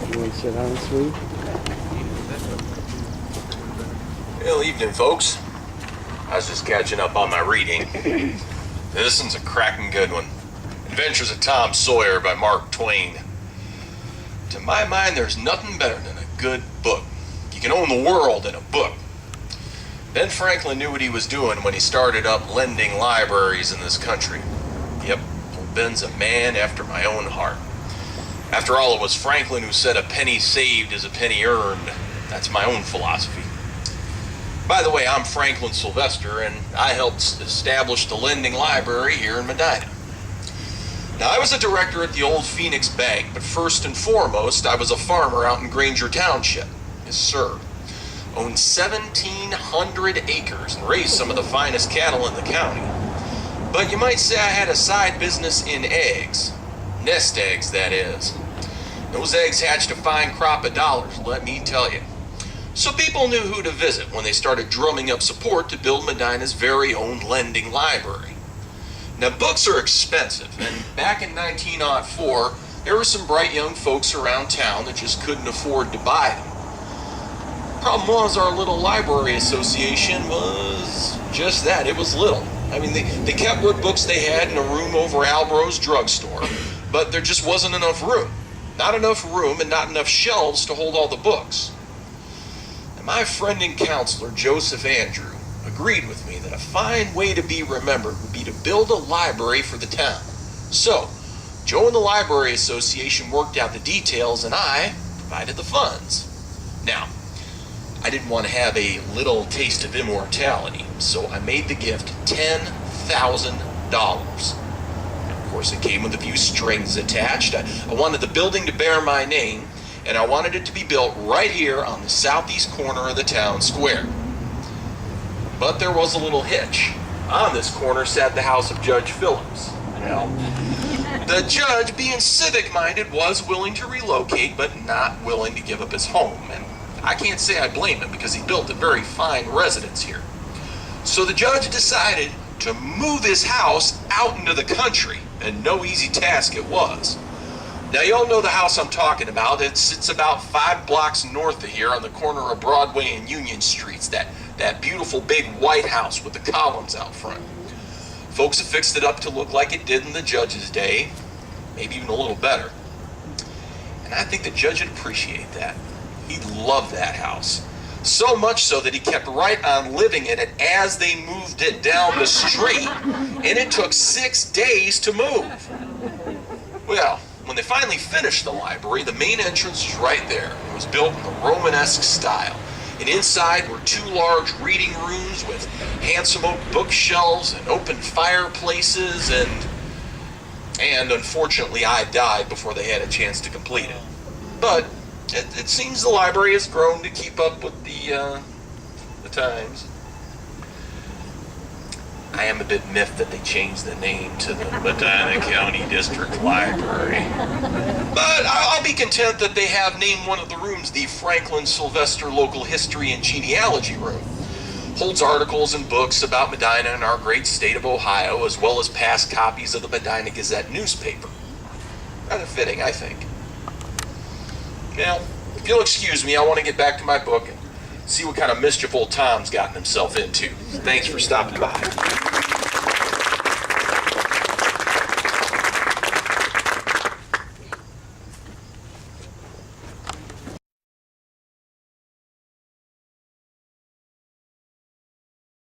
You want to sit down, sweet? Well, evening, folks. I was just catching up on my reading. This one's a cracking good one. Adventures of Tom Sawyer by Mark Twain. To my mind, there's nothing better than a good book. You can own the world in a book. Ben Franklin knew what he was doing when he started up lending libraries in this country. Yep, old Ben's a man after my own heart. After all, it was Franklin who said a penny saved is a penny earned. That's my own philosophy. By the way, I'm Franklin Sylvester, and I helped establish the lending library here in Medina. Now, I was a director at the old Phoenix Bank, but first and foremost, I was a farmer out in Granger Township. Yes, sir. Owned 1,700 acres and raised some of the finest cattle in the county. But you might say I had a side business in eggs. Nest eggs, that is. Those eggs hatched a fine crop of dollars, let me tell you. So people knew who to visit when they started drumming up support to build Medina's very own lending library. Now, books are expensive, and back in 1904, there were some bright young folks around town that just couldn't afford to buy them. Problem was, our little library association was just that. It was little. I mean, they kept what books they had in a room over Albro's drugstore, but there just wasn't enough room. Not enough room and not enough shelves to hold all the books. And my friend and counselor, Joseph Andrew, agreed with me that a fine way to be remembered would be to build a library for the town. So, Joe and the Library Association worked out the details, and I provided the funds. Now, I didn't want to have a little taste of immortality, so I made the gift $10,000. Of course, it came with a few strings attached. I wanted the building to bear my name, and I wanted it to be built right here on the southeast corner of the town square. But there was a little hitch. On this corner sat the house of Judge Phillips. Well, the judge, being civic-minded, was willing to relocate, but not willing to give up his home. And I can't say I blame him, because he built a very fine residence here. So the judge decided to move his house out into the country, and no easy task it was. Now, you all know the house I'm talking about. It's about 5 blocks north of here on the corner of Broadway and Union Streets, that beautiful big white house with the columns out front. Folks have fixed it up to look like it did in the judge's day, maybe even a little better. And I think the judge would appreciate that. He loved that house. So much so that he kept right on living in it as they moved it down the street, and it took 6 days to move. Well, when they finally finished the library, the main entrance was right there. It was built in the Romanesque style. And inside were 2 large reading rooms with handsome oak bookshelves and open fireplaces, and unfortunately I died before they had a chance to complete it. But it seems the library has grown to keep up with the times. I am a bit miffed that they changed the name to the Medina County District Library. But I'll be content that they have named one of the rooms the Franklin Sylvester Local History and Genealogy Room. Holds articles and books about Medina and our great state of Ohio, as well as past copies of the Medina Gazette newspaper. Rather fitting, I think. Now, if you'll excuse me, I want to get back to my book and see what kind of mischief old Tom's gotten himself into. Thanks for stopping by.